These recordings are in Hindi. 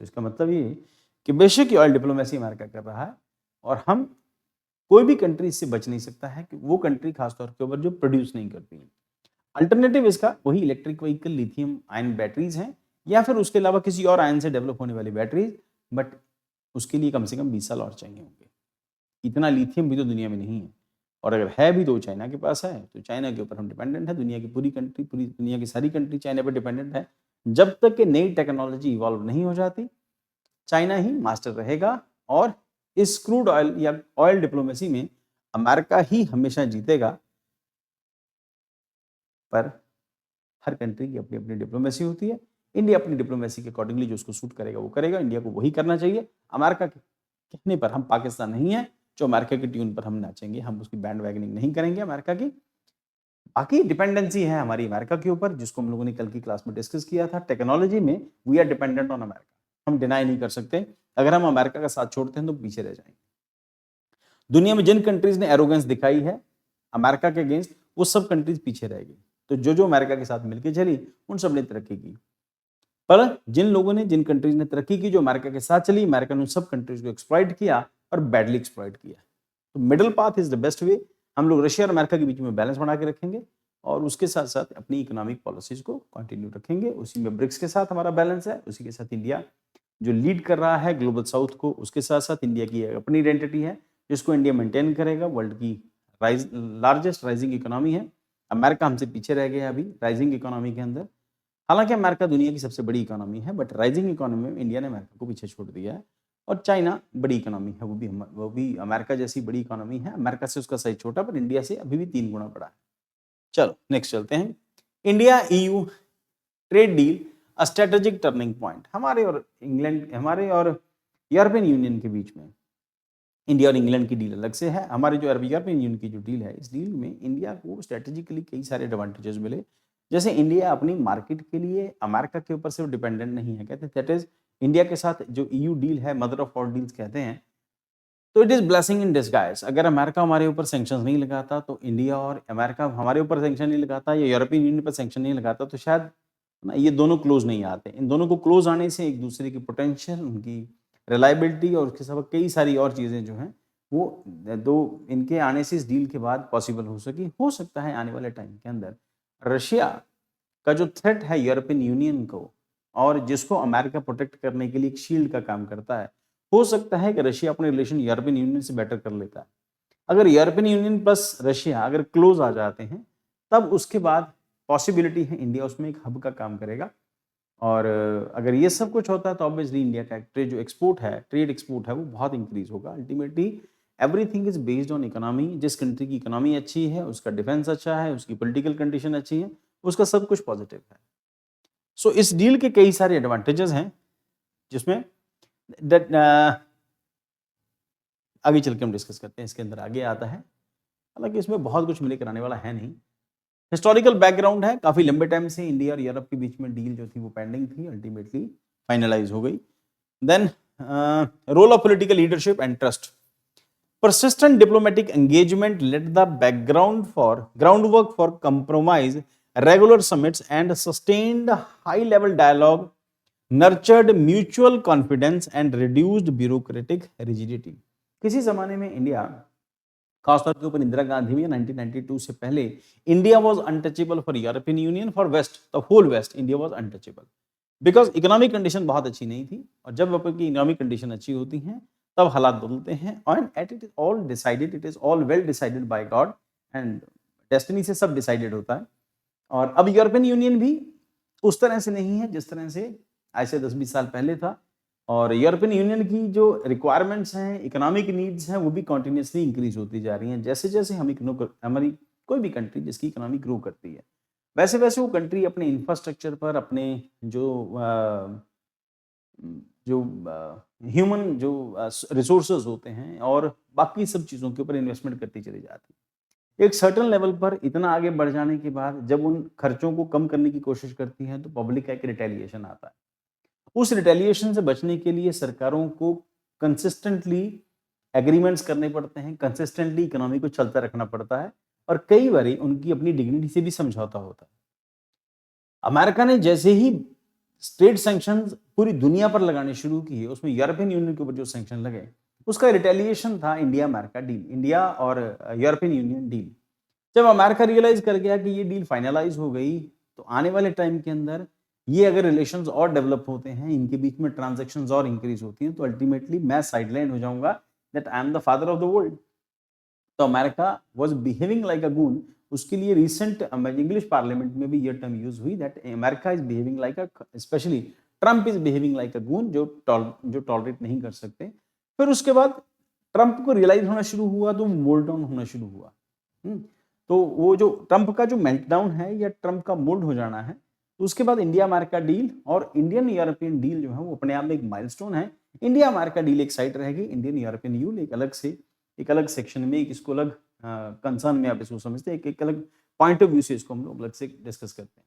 तो इसका मतलब ये कि बेशक ऑयल डिप्लोमेसी अमेरिका कर रहा है और हम कोई भी कंट्री इससे बच नहीं सकता है कि वो कंट्री खासतौर के ऊपर जो प्रोड्यूस नहीं करती है। अल्टरनेटिव इसका वही electric vehicle, lithium ion batteries हैं या फिर उसके अलावा किसी और आयन से डेवलप होने वाली बैटरीज, बट उसके लिए कम से कम 20 साल और चाहिए होंगे। इतना लिथियम भी तो दुनिया में नहीं है, और अगर है भी तो चाइना के पास है, तो चाइना के ऊपर हम डिपेंडेंट है। दुनिया की पूरी कंट्री, पूरी दुनिया की सारी कंट्री चाइना पर डिपेंडेंट है। जब तक कि नई टेक्नोलॉजी इवॉल्व नहीं हो जाती, चाइना ही मास्टर रहेगा और इस क्रूड ऑयल या ऑयल डिप्लोमेसी में अमेरिका ही हमेशा जीतेगा। पर हर कंट्री की अपनी अपनी डिप्लोमेसी होती है। इंडिया अपनी डिप्लोमेसी के अकॉर्डिंगली जो उसको सूट करेगा वो करेगा। इंडिया को वही करना चाहिए। अमेरिका के कहने पर हम पाकिस्तान नहीं है जो अमेरिका के ट्यून पर हम नाचेंगे, हम उसकी बैंड वैगनिंग नहीं करेंगे अमेरिका की। बाकी डिपेंडेंसी है हमारी अमेरिका के ऊपर, जिसको हम लोगों ने कल की क्लास में डिस्कस किया था। टेक्नोलॉजी में we are dependent on America, हम डिनाई नहीं कर सकते। अगर हम अमेरिका का साथ छोड़ते हैं तो पीछे रह जाएंगे। दुनिया में जिन कंट्रीज ने एरोगेंस दिखाई है अमेरिका के अगेंस्ट, वो सब कंट्रीज पीछे रह गई। तो जो अमेरिका के साथ मिलकर चली उन सब ने तरक्की की। पर जिन कंट्रीज ने तरक्की की जो अमेरिका के साथ चली, अमेरिका ने उन सब कंट्रीज को एक्सप्लॉइट किया और बैडली एक्सप्लॉइट किया। तो middle path is the best way. हम लोग रशिया और अमेरिका के बीच में बैलेंस बना के रखेंगे और उसके साथ साथ अपनी इकोनॉमिक पॉलिसीज को कंटिन्यू रखेंगे। उसी में ब्रिक्स के साथ हमारा बैलेंस है, उसी के साथ इंडिया जो लीड कर रहा है ग्लोबल साउथ को, उसके साथ साथ इंडिया की अपनी आइडेंटिटी है जिसको इंडिया मेंटेन करेगा। वर्ल्ड की लार्जेस्ट राइजिंग इकोनॉमी है। अमेरिका हमसे पीछे रह गया अभी राइजिंग इकोनॉमी के अंदर। हालांकि अमेरिका दुनिया की सबसे बड़ी इकोनॉमी है, बट राइजिंग इकोनॉमी में इंडिया ने अमेरिका को पीछे छोड़ दिया है। और चाइना बड़ी इकोनॉमी है, वो भी अमेरिका जैसी बड़ी इकोनॉमी है। अमेरिका से उसका साइज छोटा, पर इंडिया से अभी भी 3 गुना बड़ा है। चलो नेक्स्ट चलते हैं। India EU trade deal a strategic turning point. हमारे और यूरोपियन यूनियन के बीच में इंडिया और इंग्लैंड की डील अलग से है। हमारे जो यूरोपियन यूनियन की जो डील है, इस डील में इंडिया को स्ट्रेटेजिकली कई सारे एडवांटेजेस मिले। जैसे इंडिया अपनी मार्केट के लिए अमेरिका के ऊपर सिर्फ डिपेंडेंट नहीं है। कहते हैं दैट इज इंडिया के साथ जो ईयू डील है, मदर ऑफ ऑल डील्स कहते हैं। तो it is blessing in disguise. अगर अमेरिका हमारे ऊपर सैंक्शंस नहीं लगाता, तो इंडिया और अमेरिका हमारे ऊपर सैंक्शन नहीं लगाता या यूरोपियन यूनियन पर सैंक्शन नहीं लगाता, तो शायद ये दोनों क्लोज नहीं आते। इन दोनों को क्लोज आने से एक दूसरे की पोटेंशियल, उनकी रिलायबिलिटी और उसके साथ कई सारी और चीज़ें जो हैं वो दो इनके आने से इस डील के बाद पॉसिबल हो सकी। हो सकता है आने वाले टाइम के अंदर रशिया का जो थ्रेट है यूरोपियन यूनियन को, और जिसको अमेरिका प्रोटेक्ट करने के लिए एक शील्ड का काम करता है, हो सकता है कि रशिया अपने रिलेशन यूरोपियन यूनियन से बेटर कर लेता है। अगर यूरोपियन यूनियन प्लस रशिया अगर क्लोज आ जाते हैं, तब उसके बाद पॉसिबिलिटी है इंडिया उसमें एक हब का काम करेगा। और अगर ये सब कुछ होता है तो ऑब्वियसली इंडिया का ट्रेड एक्सपोर्ट है वो बहुत इंक्रीज होगा। Ultimately everything is based on economy. जिस कंट्री की इकोनॉमी अच्छी है, उसका डिफेंस अच्छा है, उसकी पॉलिटिकल कंडीशन अच्छी है, उसका सब कुछ पॉजिटिव है। सो इस डील के कई सारे एडवांटेजेस हैं, जिसमें आगे चल के हम डिस्कस करते हैं। इसके अंदर आगे आता है, हालांकि इसमें बहुत कुछ मिले कराने वाला है नहीं। हिस्टोरिकल बैकग्राउंड है, काफी लंबे टाइम से इंडिया और यूरोप के बीच में डील जो थी वो पेंडिंग थी, अल्टीमेटली फाइनलाइज हो गई। Then role of political leadership and trust. Persistent diplomatic engagement laid the groundwork for compromise, regular summits, and sustained high-level dialogue, nurtured mutual confidence and reduced bureaucratic rigidity. किसी जमाने में इंडिया, खासतौर के ऊपर इंदिरा गांधी में 1992 से पहले, India was untouchable for European Union, for West, the whole West India was untouchable, because economic condition बहुत अच्छी नहीं थी। और जब आपकी इकोनॉमिक कंडीशन अच्छी होती है तब हालात बदलते हैं। And at it is all decided, it is all well decided by God and destiny से सब डिसाइडेड होता है। और अब यूरोपियन यूनियन भी उस तरह से नहीं है जिस तरह से आज से 10-20 साल पहले था। और यूरोपियन यूनियन की जो रिक्वायरमेंट्स हैं, इकोनॉमिक नीड्स हैं, वो भी कॉन्टिन्यूसली इंक्रीज होती जा रही हैं। जैसे जैसे हमारी कोई भी कंट्री जिसकी इकोनॉमी ग्रो करती है, वैसे वैसे वो कंट्री अपने इंफ्रास्ट्रक्चर पर, अपने जो ह्यूमन जो रिसोर्सेज होते हैं और बाकी सब चीज़ों के ऊपर इन्वेस्टमेंट करती चली जाती है। एक सर्टन लेवल पर इतना आगे बढ़ जाने के बाद जब उन खर्चों को कम करने की कोशिश करती हैं, तो पब्लिक का एक रिटेलिएशन आता है। उस रिटेलिएशन से बचने के लिए सरकारों को कंसिस्टेंटली एग्रीमेंट्स करने पड़ते हैं, कंसिस्टेंटली इकोनॉमी को चलता रखना पड़ता है, और कई बार उनकी अपनी डिग्निटी से भी समझौता होता है। अमेरिका ने जैसे ही स्टेट सैंक्शंस पूरी दुनिया पर लगाने शुरू किए, उसमें यूरोपियन यूनियन के ऊपर जो सैंक्शन लगे उसका रिटेलिएशन था इंडिया अमेरिका डील, इंडिया और यूरोपियन यूनियन डील। जब अमेरिका रियलाइज कर गया कि ये डील फाइनलाइज हो गई, तो आने वाले टाइम के अंदर ये अगर रिलेशंस और डेवलप होते हैं, इनके बीच में ट्रांजैक्शंस और इंक्रीज होती हैं, तो अल्टीमेटली मैं साइडलाइन हो जाऊंगा, that I am the father of the world. तो America was behaving like a goon. उसके लिए रिसेंट इंग्लिश पार्लियामेंट में भी ये टर्म यूज हुई, that America is behaving like a, specially Trump is behaving like a goon, जो टॉलरेट नहीं कर सकते। फिर उसके बाद ट्रंप को रियलाइज होना शुरू हुआ, तो मोल्ड डाउन होना शुरू हुआ। तो वो जो ट्रंप का जो मेल्टडाउन है या ट्रंप का मोल्ड हो जाना है, उसके बाद इंडिया अमेरिका डील और इंडियन यूरोपियन डील जो है वो अपने आप में एक माइलस्टोन है। इंडिया अमेरिका डील एक साइड रहेगी, इंडियन यूरोपियन यूल एक अलग सेक्शन में, इसको अलग कंसर्न में आप इसको समझते हैं, एक अलग पॉइंट ऑफ व्यू से इसको हम लोग अलग से डिस्कस करते हैं।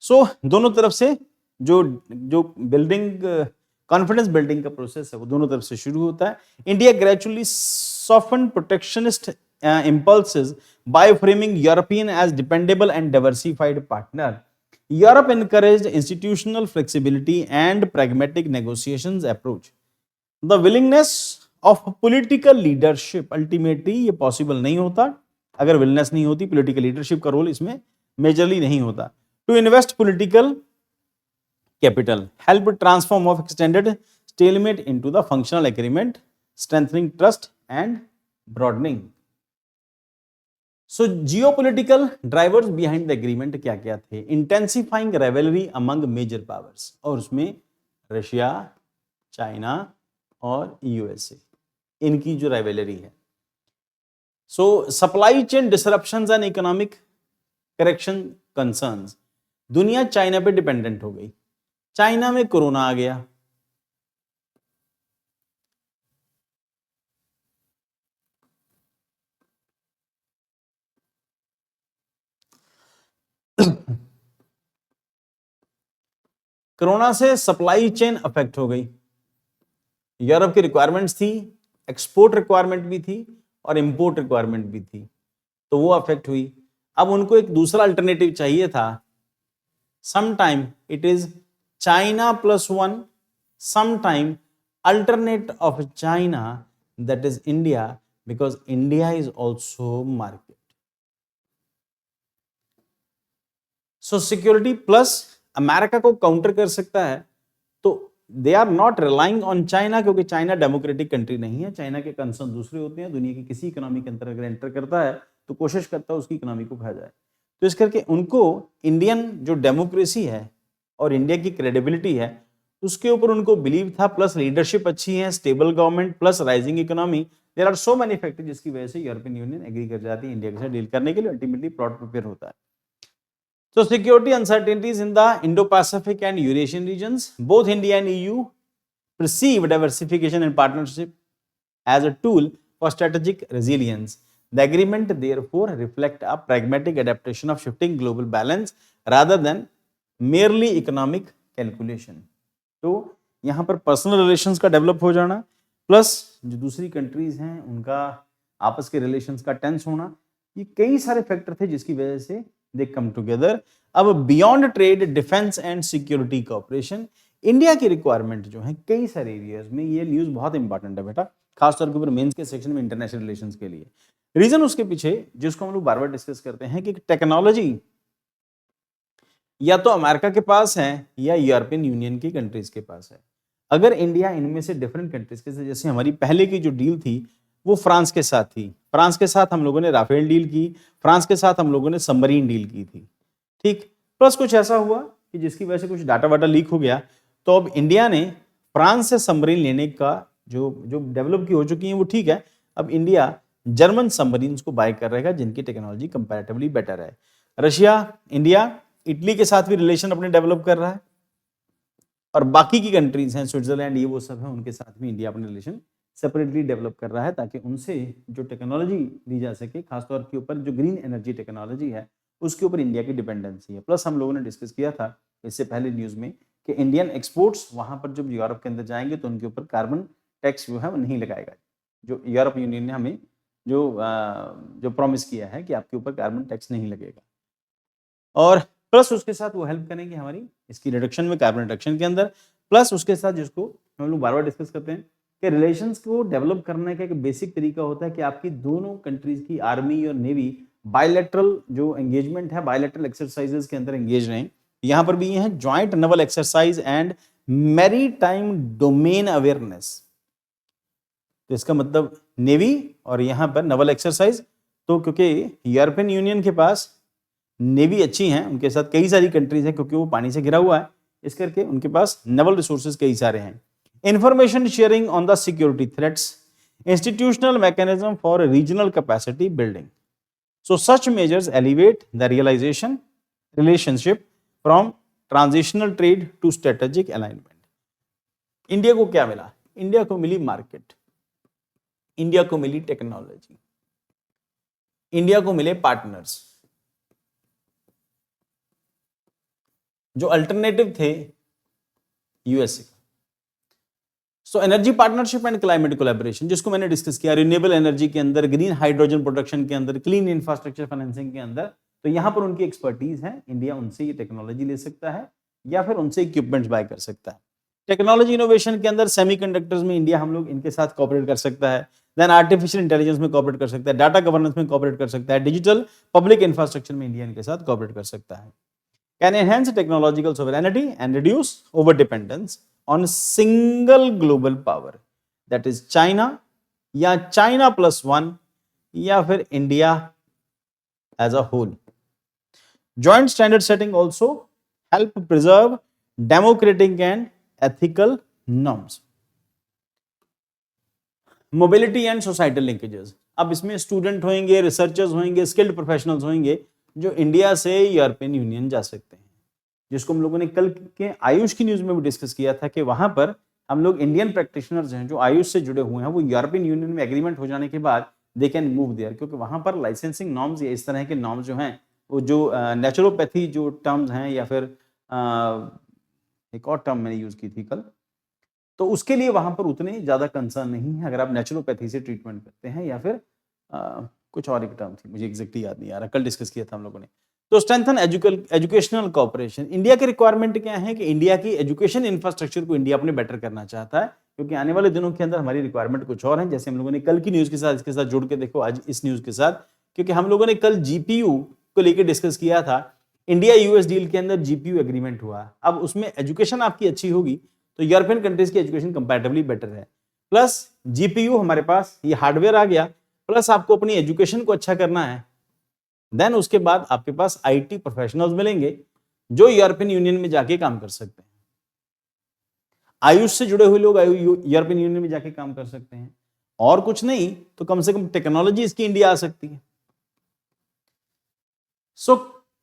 सो दोनों तरफ से जो जो बिल्डिंग कॉन्फिडेंस बिल्डिंग का प्रोसेस है वो दोनों तरफ से शुरू होता है। India gradually soften protectionist impulses by framing European as dependable and diversified partner. Europe encouraged institutional flexibility and pragmatic negotiations approach. The willingness of political leadership, ultimately ये possible नहीं होता अगर willingness नहीं होती, political leadership का role इसमें majorly नहीं होता। To invest political capital, help transform of extended stalemate into the functional agreement, strengthening trust and broadening. So geopolitical drivers behind the agreement क्या क्या थे? Intensifying rivalry among major powers, और उसमें रशिया, चाइना और यूएसए, इनकी जो राइवलरी है। सो supply chain disruptions and economic correction concerns, दुनिया चाइना पे डिपेंडेंट हो गई, चाइना में कोरोना आ गया, कोरोना से सप्लाई चेन अफेक्ट हो गई, यूरोप की रिक्वायरमेंट्स थी, एक्सपोर्ट रिक्वायरमेंट भी थी और इंपोर्ट रिक्वायरमेंट भी थी, तो वो अफेक्ट हुई। अब उनको एक दूसरा अल्टरनेटिव चाहिए था। Sometime it is China plus one, sometime alternate of China, that is India, because India is also market. So security plus America को काउंटर कर सकता है, तो they are not relying on China, क्योंकि चाइना डेमोक्रेटिक कंट्री नहीं है, चाइना के कंसर्न दूसरे होते हैं। दुनिया की किसी इकोनॉमी के अंदर अगर एंटर करता है तो कोशिश करता है उसकी इकोनॉमी को खा जाए। तो इस करके उनको इंडियन जो डेमोक्रेसी है और इंडिया की क्रेडिबिलिटी है उसके ऊपर उनको बिलीव था, प्लस लीडरशिप अच्छी है, stable government plus rising economy, there are so many factors जिसकी वजह से यूरोपियन यूनियन एग्री कर जाती है इंडिया के साथ डील करने के लिए, अल्टीमेटली प्लॉट प्रिपेयर होता है। So security uncertainties in the Indo-Pacific and Eurasian regions, both India and EU perceive diversification and partnership as a tool for strategic resilience. The agreement therefore reflect a pragmatic adaptation of shifting global balance rather than merely economic calculation. तो यहाँ पर पर्सनल रिलेशंस का डेवलप हो जाना प्लस जो दूसरी कंट्रीज हैं उनका आपस के रिलेशंस का टेंस होना, ये कई सारे फैक्टर थे जिसकी वजह से दे कम टुगेदर। अब beyond trade, defence and security cooperation, India की रिक्वायरमेंट जो है कई सारे एरियाज में, ये न्यूज बहुत इंपॉर्टेंट है बेटा, खासतौर के ऊपर मेंस के सेक्शन में इंटरनेशनल रिलेशंस के लिए। रीजन उसके पीछे जिसको हम लोग बार बार डिस्कस करते हैं कि टेक्नोलॉजी या तो अमेरिका के पास है या यूरोपियन यूनियन की कंट्रीज के पास है। अगर इंडिया इनमें से डिफरेंट कंट्रीज के साथ, जैसे हमारी पहले की जो डील थी वो फ्रांस के साथ थी, फ्रांस के साथ हम लोगों ने राफेल डील की, फ्रांस के साथ हम लोगों ने सबमरीन डील की थी, ठीक। प्लस कुछ ऐसा हुआ कि जिसकी वजह से कुछ डाटा वाटा लीक हो गया, तो अब इंडिया ने फ्रांस से सबमरीन लेने का जो डेवलप की हो चुकी है वो ठीक है, अब इंडिया जर्मन सबमरीन को बाय कर रहेगा जिनकी टेक्नोलॉजी कंपैरेटिवली बेटर है। रशिया, इंडिया, इटली के साथ भी रिलेशन अपने डेवलप कर रहा है, और बाकी की कंट्रीज हैं स्विट्जरलैंड, ये वो सब है, उनके साथ भी इंडिया अपने रिलेशन सेपरेटली डेवलप कर रहा है ताकि उनसे जो टेक्नोलॉजी ली जा सके, खासतौर के ऊपर जो ग्रीन एनर्जी टेक्नोलॉजी है उसके ऊपर इंडिया की डिपेंडेंसी है। प्लस हम लोगों ने डिस्कस किया था इससे पहले न्यूज में कि इंडियन एक्सपोर्ट्स वहां पर जब यूरोप के अंदर जाएंगे तो उनके ऊपर कार्बन टैक्स जो है वो नहीं लगाएगा, जो यूरोप यूनियन ने हमें जो प्रॉमिस किया है कि आपके ऊपर कार्बन टैक्स नहीं लगेगा। और प्लस उसके साथ वो हेल्प करेंगे हमारी इसकी रिडक्शन में, कार्बन रिडक्शन के अंदर, प्लस उसके साथ जिसको हम लोग बार बार डिस्कस करते हैं कि रिलेशंस को डेवलप करने का एक बेसिक तरीका होता है कि आपकी दोनों कंट्रीज की आर्मी और नेवी बायलैटरल जो एंगेजमेंट है, बायलैटरल एक्सरसाइजेस के अंदर एंगेज रहें। यहां पर भी ये है joint Naval exercise and maritime domain awareness. तो इसका मतलब नेवी और यहां पर नवल एक्सरसाइज, तो क्योंकि यूरोपियन यूनियन के पास नेवी अच्छी हैं, उनके साथ कई सारी कंट्रीज हैं क्योंकि वो पानी से घिरा हुआ है, इस करके उनके पास नवल रिसोर्सेज कई सारे हैं। Information sharing on the security threats, institutional mechanism for regional capacity building. So such measures elevate the realization relationship from transitional trade to strategic alignment. India को क्या मिला? इंडिया को मिली मार्केट, इंडिया को मिली टेक्नोलॉजी, इंडिया को मिले पार्टनर्स। जो अल्टरनेटिव थे USA. So energy partnership and climate collaboration, जिसको मैंने डिस्कस किया, रिन्यूएबल एनर्जी के अंदर, ग्रीन हाइड्रोजन प्रोडक्शन के अंदर, क्लीन इंफ्रास्ट्रक्चर फाइनेंसिंग के अंदर, तो यहां पर उनकी एक्सपर्टीज है। इंडिया उनसे ये टेक्नोलॉजी ले सकता है या फिर उनसे इक्विपमेंट्स बाय कर सकता है। टेक्नोलॉजी इनोवेशन के अंदर सेमीकंडक्टर्स में इंडिया हम लोग इनके साथ कोऑपरेट कर सकता है, देन आर्टिफिशियल इंटेलिजेंस में कोऑपरेट कर सकता है, डाटा गवर्नेंस में कोऑपरेट कर सकता है, डिजिटल पब्लिक इंफ्रास्ट्रक्चर में इंडिया इनके साथ कोऑपरेट कर सकता है। Can enhance technological sovereignty and reduce over dependence on single global power, that is China या चाइना +1 या फिर India as a whole. Joint standard setting also help preserve democratic and ethical norms. Mobility and societal linkages, अब इसमें स्टूडेंट होंगे, रिसर्चर्स होंगे, स्किल्ड प्रोफेशनल्स होंगे जो इंडिया से यूरोपियन यूनियन जा सकते हैं, जिसको हम लोगों ने कल के आयुष की न्यूज में भी डिस्कस किया था कि वहां पर हम लोग इंडियन प्रैक्टिशनर्स हैं जो आयुष से जुड़े हुए हैं, वो यूरोपियन यूनियन में एग्रीमेंट हो जाने के बाद दे कैन मूव देयर, क्योंकि वहां पर लाइसेंसिंग नॉर्म्स या इस तरह के नॉर्म्स जो हैं, वो जो नेचुरोपैथी जो टर्म्स हैं या फिर एक और टर्म मैंने यूज की थी कल, तो उसके लिए वहां पर उतने ज्यादा कंसर्न नहीं है अगर आप नेचुरोपैथी से ट्रीटमेंट करते हैं, या फिर कुछ और एक टर्म थी, मुझे एग्जैक्टली याद नहीं आ रहा, कल डिस्कस किया था हम लोगों ने। तो स्ट्रेंथन एजुकेशनल कोऑपरेशन, इंडिया के रिक्वायरमेंट क्या है कि इंडिया की एजुकेशन इंफ्रास्ट्रक्चर को इंडिया अपने बेटर करना चाहता है, क्योंकि आने वाले दिनों के अंदर हमारी रिक्वायरमेंट कुछ और है, जैसे हम लोगों ने कल की न्यूज के साथ इसके साथ जोड़ के देखो आज इस न्यूज के साथ, क्योंकि हम लोगों ने कल जीपीयू को लेकर डिस्कस किया था। इंडिया यूएस डील के अंदर जीपीयू एग्रीमेंट हुआ, अब उसमें एजुकेशन आपकी अच्छी होगी तो यूरोपियन कंट्रीज की एजुकेशन कंपैरेटिवली बेटर है, प्लस जीपीयू हमारे पास ये हार्डवेयर आ गया, प्लस आपको अपनी एजुकेशन को अच्छा करना है, देन उसके बाद आपके पास आईटी प्रोफेशनल्स मिलेंगे जो यूरोपियन यूनियन में जाके काम कर सकते हैं। आयुष से जुड़े हुए लोग यूरोपियन यूनियन में जाके काम कर सकते हैं, और कुछ नहीं तो कम से कम टेक्नोलॉजी इसकी इंडिया आ सकती है। So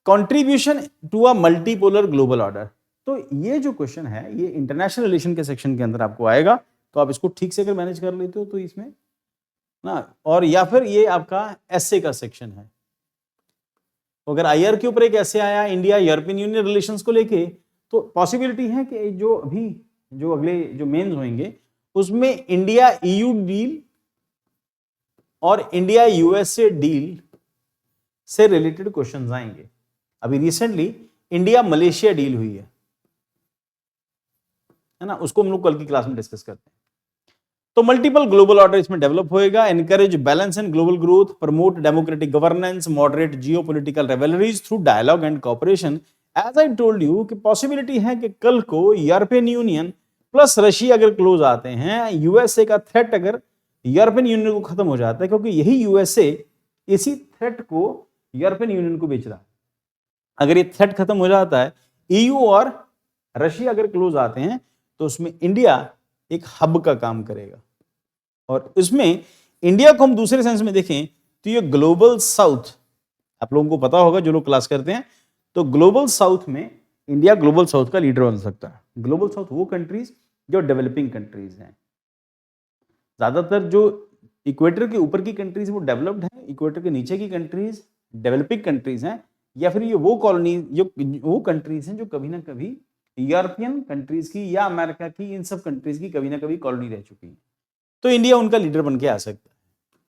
contribution to a multipolar global order, तो ये जो क्वेश्चन है ये इंटरनेशनल रिलेशन के सेक्शन के अंदर आपको आएगा, तो आप इसको ठीक से अगर मैनेज कर लेते हो तो इसमें ना, और या फिर ये आपका एसए का सेक्शन है। अगर आईआर के ऊपर एक ऐसे आया इंडिया यूरोपियन यूनियन रिलेशंस को लेके, तो पॉसिबिलिटी है कि जो अभी जो अगले जो मेंस होंगे उसमें इंडिया ईयू डील और इंडिया यूएसए डील से रिलेटेड क्वेश्चंस आएंगे। अभी रिसेंटली इंडिया मलेशिया डील हुई है ना, उसको हम लोग कल की क्लास में डिस्कस करते हैं। तो मल्टीपल ग्लोबल ऑर्डर इसमें डेवलप होएगा, encourage balance and global growth, promote democratic governance, moderate geopolitical rivalries through dialogue and cooperation. As I told you कि पॉसिबिलिटी है कि कल को यूरोपियन यूनियन प्लस रशिया अगर क्लोज आते हैं, यूएसए का थ्रेट अगर यूरोपियन यूनियन को खत्म हो जाता है, क्योंकि यही यूएसए इसी थ्रेट को यूरोपियन यूनियन को बेच रहा है। अगर ये थ्रेट खत्म हो जाता है, ईयू और रशिया अगर क्लोज आते हैं, तो उसमें इंडिया एक हब का काम करेगा, और इसमें इंडिया को हम दूसरे सेंस में देखें तो ये ग्लोबल साउथ, आप लोगों को पता होगा जो लोग क्लास करते हैं, तो ग्लोबल साउथ में इंडिया ग्लोबल साउथ का लीडर बन सकता है। ग्लोबल साउथ वो कंट्रीज जो डेवलपिंग कंट्रीज हैं, ज्यादातर जो इक्वेटर के ऊपर की कंट्रीज वो डेवलप्ड हैं, इक्वेटर के नीचे की कंट्रीज डेवलपिंग कंट्रीज हैं, या फिर ये वो कॉलोनी वो कंट्रीज हैं जो कभी ना कभी यूरोपियन कंट्रीज की या अमेरिका की, इन सब कंट्रीज की कभी ना कभी कॉलोनी रह चुकी है, तो इंडिया उनका लीडर बन के आ सकता है।